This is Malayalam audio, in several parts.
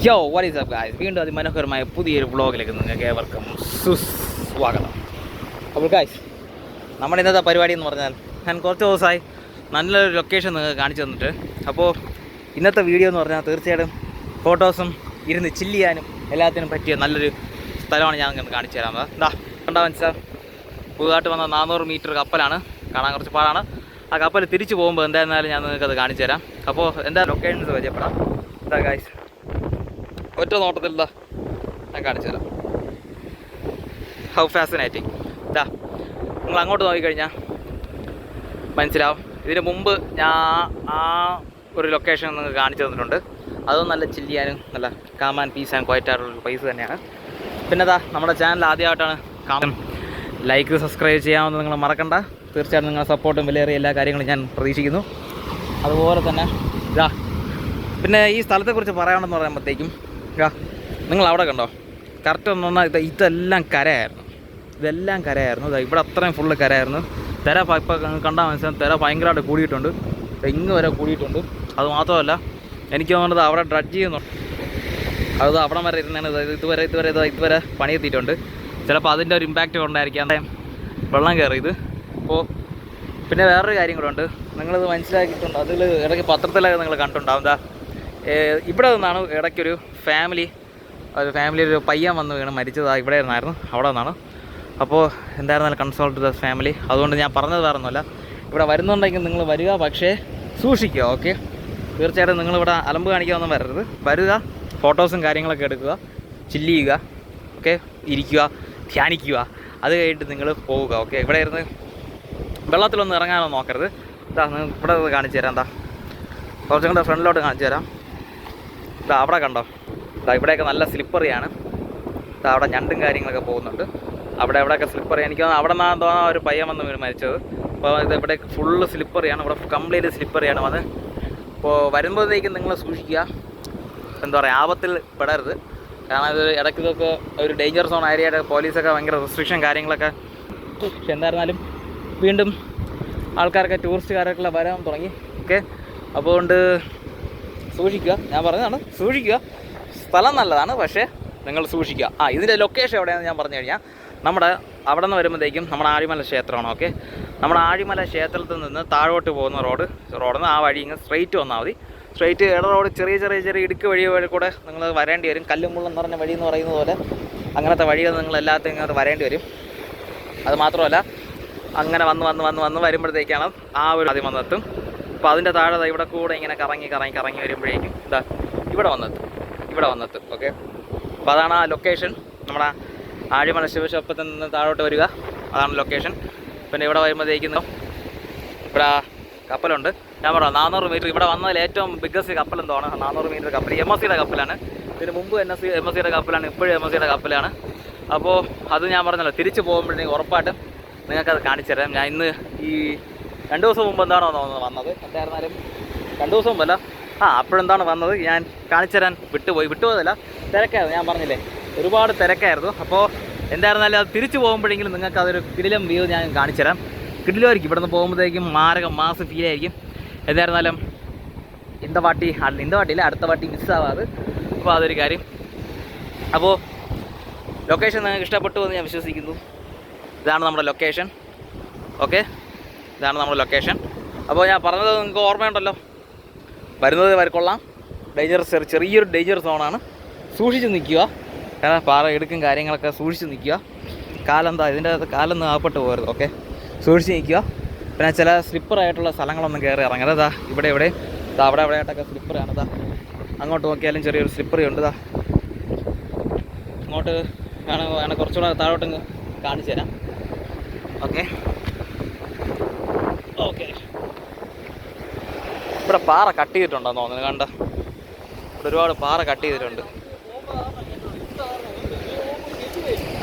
യോ വാട്ട് ഈസ് അപ്പ് ഗായ്സ്, വീണ്ടും അതിമനോഹരമായ പുതിയൊരു വ്ളോഗിലേക്ക് നിങ്ങൾക്ക് ഏവർക്കും സുസ്വാഗതം. അപ്പോൾ ഗായ്സ്, നമ്മുടെ ഇന്നത്തെ പരിപാടി എന്ന് പറഞ്ഞാൽ ഞാൻ കുറച്ച് ദിവസമായി നല്ലൊരു ലൊക്കേഷൻ നിങ്ങൾക്ക് കാണിച്ചു തന്നിട്ട്. അപ്പോൾ ഇന്നത്തെ വീഡിയോ എന്ന് പറഞ്ഞാൽ തീർച്ചയായിട്ടും ഫോട്ടോസും ഇരുന്ന് ചില്ല് ചെയ്യാനും എല്ലാത്തിനും പറ്റിയ നല്ലൊരു സ്ഥലമാണ് ഞാൻ നിങ്ങൾക്ക് കാണിച്ചു തരാൻ. എന്താ കണ്ടാ മനസ്സിലാ, പുതുതായിട്ട് വന്ന 400 മീറ്റർ കപ്പലാണ്, കാണാൻ കുറച്ച് പാടാണ്. ആ കപ്പൽ തിരിച്ചു പോകുമ്പോൾ എന്തായിരുന്നാലും ഞാൻ നിങ്ങൾക്കത് കാണിച്ചു തരാം. അപ്പോൾ എന്താ ലൊക്കേഷൻസ് പരിചയപ്പെടാം. എന്താ ഗായ്സ്, ഒറ്റ നോട്ടത്തിൽ ഇതാ ഞാൻ കാണിച്ചു തരാം. How fascinating. ഇതാ നിങ്ങൾ അങ്ങോട്ട് നോക്കിക്കഴിഞ്ഞാൽ മനസ്സിലാവും. ഇതിന് മുമ്പ് ഞാൻ ആ ഒരു ലൊക്കേഷൻ നിങ്ങൾക്ക് കാണിച്ചു തന്നിട്ടുണ്ട്. അതും നല്ല ചില്ല് ചെയ്യാനും നല്ല calm and piece and quiet ആയിട്ടുള്ള പ്ലേസ് തന്നെയാണ്. പിന്നെ ഇതാ നമ്മുടെ ചാനൽ ആദ്യമായിട്ടാണ് കാണും, ലൈക്ക് സബ്സ്ക്രൈബ് ചെയ്യാമെന്ന് നിങ്ങൾ മറക്കണ്ട. തീർച്ചയായിട്ടും നിങ്ങളുടെ സപ്പോർട്ടും വിലയേറിയ എല്ലാ കാര്യങ്ങളും ഞാൻ പ്രതീക്ഷിക്കുന്നു. അതുപോലെ തന്നെ ഇതാ പിന്നെ ഈ സ്ഥലത്തെക്കുറിച്ച് പറയാമെന്ന് പറയുമ്പോഴത്തേക്കും നിങ്ങൾ അവിടെ കണ്ടോ, കറക്റ്റ് എന്ന് പറഞ്ഞാൽ ഇതെല്ലാം കരയായിരുന്നു. ഇതെല്ലാം കരയായിരുന്നു. ഇവിടെ അത്രയും ഫുള്ള് കരയായിരുന്നു. തിര ഇപ്പോൾ കണ്ടാൽ മനസ്സിലാവും, തിര ഭയങ്കരമായിട്ട് കൂടിയിട്ടുണ്ട്. ഇങ്ങ് വരെ കൂടിയിട്ടുണ്ട്. അതുമാത്രമല്ല എനിക്ക് തോന്നുന്നത് അവിടെ ഡ്രഡ്ജ് ചെയ്യുന്നുണ്ട്. അത് അവിടെ വരെ ഇരുന്നാണ് ഇതുവരെ പണിയെത്തിയിട്ടുണ്ട്. ചിലപ്പോൾ അതിൻ്റെ ഒരു ഇമ്പാക്റ്റ് കൊണ്ടായിരിക്കാം വെള്ളം കയറിയത്. അപ്പോൾ പിന്നെ വേറൊരു കാര്യം കൂടെ ഉണ്ട്, നിങ്ങളിത് മനസ്സിലാക്കിയിട്ടുണ്ട്. അതിൽ ഇടയ്ക്ക് പത്രത്തിലൊക്കെ നിങ്ങൾ കണ്ടിട്ടുണ്ടാവും. എന്താ ഇവിടെ നിന്നാണ് ഇടയ്ക്കൊരു ഫാമിലി ഒരു പയ്യൻ വന്ന് വീണ് മരിച്ചതാണ്. ഇവിടെ നിന്നായിരുന്നു, അവിടെ നിന്നാണ്. അപ്പോൾ എന്തായിരുന്നാലും കൺസോൾട്ട് ദ ഫാമിലി. അതുകൊണ്ട് ഞാൻ പറഞ്ഞത് വേറൊന്നുമല്ല, ഇവിടെ വരുന്നുണ്ടെങ്കിൽ നിങ്ങൾ വരിക, പക്ഷേ സൂക്ഷിക്കുക. ഓക്കെ, തീർച്ചയായിട്ടും നിങ്ങളിവിടെ അലമ്പ് കാണിക്കാനൊന്നും വരിക, ഫോട്ടോസും കാര്യങ്ങളൊക്കെ എടുക്കുക, ചില്ല് ചെയ്യുക, ഓക്കെ, ഇരിക്കുക, ധ്യാനിക്കുക. അത് കഴിഞ്ഞിട്ട് നിങ്ങൾ പോവുക. ഓക്കെ, ഇവിടെ ഇരുന്ന് വെള്ളത്തിലൊന്നും ഇറങ്ങാനൊന്നും നോക്കരുത്. ഇതാ ഇവിടെ കാണിച്ചു തരാം. എന്താ കുറച്ചും കൂടെ ഫ്രണ്ടിലോട്ട് കാണിച്ചു തരാം. ഇതാ അവിടെ കണ്ടോ, ഇവിടെയൊക്കെ നല്ല സ്ലിപ്പറിയാണ്. അവിടെ ഞണ്ടും കാര്യങ്ങളൊക്കെ പോകുന്നുണ്ട്. എവിടെയൊക്കെ സ്ലിപ്പറി. എനിക്ക് അവിടെ നിന്നാണ് തോന്നാൻ ഒരു പയ്യൻ വന്ന് വീണ് മരിച്ചത്. അപ്പോൾ ഇവിടെ ഫുള്ള് സ്ലിപ്പറിയാണ്, ഇവിടെ കംപ്ലീറ്റ് സ്ലിപ്പറിയാണ് വന്ന്. അപ്പോൾ വരുമ്പോഴത്തേക്കും നിങ്ങൾ സൂക്ഷിക്കുക, എന്താ പറയുക, ആപത്തിൽ പെടരുത്. കാരണം ഇത് ഇടയ്ക്ക് ഇതൊക്കെ ഒരു ഡേഞ്ചർ സോൺ ഏരിയയുടെ പോലീസൊക്കെ ഭയങ്കര റെസ്ട്രിക്ഷൻ കാര്യങ്ങളൊക്കെ. പക്ഷെ എന്തായിരുന്നാലും വീണ്ടും ആൾക്കാരൊക്കെ ടൂറിസ്റ്റുകാരൊക്കെ വരാൻ തുടങ്ങി. ഓക്കെ, അതുകൊണ്ട് സൂക്ഷിക്കുക. ഞാൻ പറഞ്ഞതാണ്, സൂക്ഷിക്കുക. സ്ഥലം നല്ലതാണ്, പക്ഷേ നിങ്ങൾ സൂക്ഷിക്കുക. ഇതിൻ്റെ ലൊക്കേഷൻ എവിടെയാണെന്ന് ഞാൻ പറഞ്ഞു കഴിഞ്ഞാൽ, നമ്മുടെ അവിടെ നിന്ന് വരുമ്പോഴത്തേക്കും നമ്മുടെ ആഴിമല ക്ഷേത്രമാണ്. ഓക്കെ, നമ്മുടെ ആഴിമല ക്ഷേത്രത്തിൽ നിന്ന് താഴോട്ട് പോകുന്ന റോഡിൽ നിന്ന് ആ വഴി ഇങ്ങനെ സ്ട്രെയിറ്റ് വന്നാൽ മതി. സ്ട്രെയിറ്റ് റോഡ് ചെറിയ ഇടുക്ക് വഴി കൂടെ നിങ്ങൾ വരേണ്ടി വരും. കല്ലും മുള്ളും എന്ന് പറഞ്ഞ വഴി എന്ന് പറയുന്നത് പോലെ അങ്ങനത്തെ വഴികൾ നിങ്ങൾ എല്ലാത്തിനും ഇങ്ങോട്ട് വരേണ്ടി വരും. അത് മാത്രമല്ല, അങ്ങനെ വന്ന് വരുമ്പോഴത്തേക്കാണ് ആ ഒരു ആദ്യം വന്നെത്തും. അപ്പോൾ അതിൻ്റെ താഴെ ഇവിടെ കൂടെ ഇങ്ങനെ കറങ്ങി വരുമ്പോഴേക്കും ഇതാ ഇവിടെ വന്നെത്തും. ഓക്കെ, അപ്പോൾ അതാണ് ആ ലൊക്കേഷൻ. നമ്മുടെ ആഴിമല ശിവക്ഷേത്രത്തിൽ നിന്ന് താഴോട്ട് വരിക, അതാണ് ലൊക്കേഷൻ. പിന്നെ ഇവിടെ വരുമ്പോഴത്തേക്കും ഇവിടെ കപ്പലുണ്ട്. ഞാൻ പറയാം 400 മീറ്റർ. ഇവിടെ വന്നതിൽ ഏറ്റവും ബിഗ്ഗസ്റ്റ് കപ്പൽ എന്താണ്, 400 മീറ്റർ കപ്പൽ MSCയുടെ കപ്പലാണ്. ഇതിന് മുമ്പ് MSCയുടെ കപ്പലാണ്, ഇപ്പോഴും MSCയുടെ കപ്പലാണ്. അപ്പോൾ അത് ഞാൻ പറഞ്ഞല്ലോ, തിരിച്ച് പോകുമ്പോഴത്തേക്കും ഉറപ്പായിട്ടും നിങ്ങൾക്കത് കാണിച്ചു തരാം. ഞാൻ ഇന്ന് ഈ 2 ദിവസം മുമ്പ് എന്താണോ വന്നത്, എന്തായിരുന്നാലും 2 ദിവസം മുമ്പല്ല, അപ്പോഴെന്താണ് വന്നത് ഞാൻ കാണിച്ചു തരാൻ വിട്ടുപോയതല്ല, തിരക്കായിരുന്നു. ഞാൻ പറഞ്ഞില്ലേ, ഒരുപാട് തിരക്കായിരുന്നു. അപ്പോൾ എന്തായിരുന്നാലും അത് തിരിച്ചു പോകുമ്പോഴെങ്കിലും നിങ്ങൾക്ക് അതൊരു കിടിലം വ്യൂ ഞാൻ കാണിച്ചു തരാം. കിടിലുമായിരിക്കും. ഇവിടെ നിന്ന് പോകുമ്പോഴത്തേക്കും മാസ് ഫീലായിരിക്കും. എന്തായിരുന്നാലും ഇന്ന പാട്ടിയില്ല, അടുത്ത പാട്ടി മിസ്സാവാതെ. അപ്പോൾ അതൊരു കാര്യം. അപ്പോൾ ലൊക്കേഷൻ നിങ്ങൾക്ക് ഇഷ്ടപ്പെട്ടു എന്ന് ഞാൻ വിശ്വസിക്കുന്നു. ഇതാണ് നമ്മുടെ ലൊക്കേഷൻ. ഓക്കെ, ഇതാണ് നമ്മുടെ ലൊക്കേഷൻ. അപ്പോൾ ഞാൻ പറഞ്ഞത് നിങ്ങൾക്ക് ഓർമ്മയുണ്ടല്ലോ, വരുന്നത് കൊള്ളാം. ചെറിയൊരു ഡേഞ്ചർ സോണാണ്. സൂക്ഷിച്ച് നിൽക്കുക, കാരണം പാറ എടുക്കും കാര്യങ്ങളൊക്കെ സൂക്ഷിച്ച് നിൽക്കുക. ഇതിൻ്റെ അകത്ത് കാലൊന്നും ആകപ്പെട്ട് പോകരുത്. ഓക്കെ, സൂക്ഷിച്ച് നിൽക്കുക. പിന്നെ ചില സ്ലിപ്പറായിട്ടുള്ള സ്ഥലങ്ങളൊന്നും കയറി ഇറങ്ങരുത്. ഇവിടെ ആയിട്ടൊക്കെ സ്ലിപ്പറാണ്. അങ്ങോട്ട് നോക്കിയാലും ചെറിയൊരു സ്ലിപ്പറി ഉണ്ട്. ഇങ്ങോട്ട് ആണ് കുറച്ചുകൂടെ താഴോട്ട് കാണിച്ചു തരാം. ഓക്കെ, ഇവിടെ പാറ കട്ട് ചെയ്തിട്ടുണ്ടെന്ന് തോന്നുന്നു. കണ്ട, ഇവിടെ ഒരുപാട് പാറ കട്ട് ചെയ്തിട്ടുണ്ട്.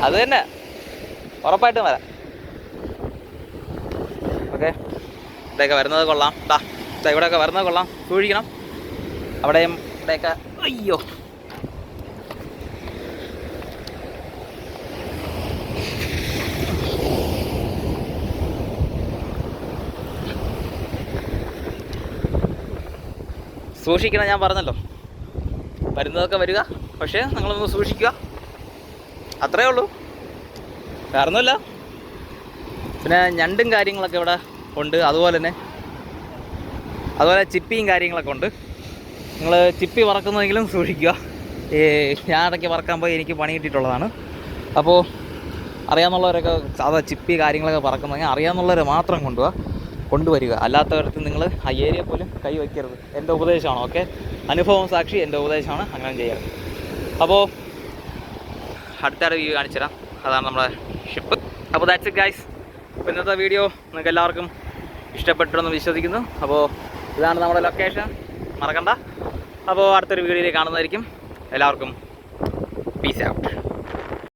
അത് തന്നെ, ഉറപ്പായിട്ടും വരാം. ഓക്കെ, ഇവിടെയൊക്കെ വരുന്നത് കൊള്ളാം. ഇവിടെയൊക്കെ വരുന്നത് കൊള്ളാം, സൂക്ഷിക്കണം. ഇവിടെയൊക്കെ അയ്യോ, സൂക്ഷിക്കണം. ഞാൻ പറഞ്ഞല്ലോ, വരുന്നതൊക്കെ വരിക, പക്ഷേ നിങ്ങളൊന്ന് സൂക്ഷിക്കുക, അത്രയേ ഉള്ളൂ, വേറൊന്നുമില്ല. പിന്നെ ഞണ്ടും കാര്യങ്ങളൊക്കെ ഇവിടെ ഉണ്ട്, അതുപോലെ ചിപ്പിയും കാര്യങ്ങളൊക്കെ ഉണ്ട്. നിങ്ങൾ ചിപ്പി വറക്കുന്നതെങ്കിലും സൂക്ഷിക്കുക. ഞാൻ ഇടയ്ക്ക് വറക്കാൻ പോയി എനിക്ക് പണി കിട്ടിയിട്ടുള്ളതാണ്. അപ്പോൾ അറിയാമെന്നുള്ളവരൊക്കെ സാധാ ചിപ്പി കാര്യങ്ങളൊക്കെ പറക്കുന്നതെങ്കിൽ അറിയാമെന്നുള്ളവരെ മാത്രം കൊണ്ടുവരിക. അല്ലാത്തവർക്ക് നിങ്ങൾ ആ ഏരിയ പോലും കൈ വയ്ക്കരുത്. എൻ്റെ ഉപദേശമാണ്, ഓക്കെ? അനുഭവം സാക്ഷി, എൻ്റെ ഉപദേശമാണ്, അങ്ങനെ ചെയ്യരുത്. അപ്പോൾ അടുത്തൊരു വ്യൂ കാണിച്ചു തരാം. അതാണ് നമ്മുടെ ഷിപ്പ്. അപ്പോൾ ദാറ്റ്സ് ഇറ്റ് ഗൈസ്. അപ്പോൾ ഇന്നത്തെ വീഡിയോ നിങ്ങൾക്ക് എല്ലാവർക്കും ഇഷ്ടപ്പെട്ടെന്ന് വിശ്വസിക്കുന്നു. അപ്പോൾ ഇതാണ് നമ്മുടെ ലൊക്കേഷൻ, മറക്കണ്ട. അപ്പോൾ അടുത്തൊരു വീഡിയോയിൽ കാണുന്നതായിരിക്കും. എല്ലാവർക്കും പീസ് ഔട്ട്.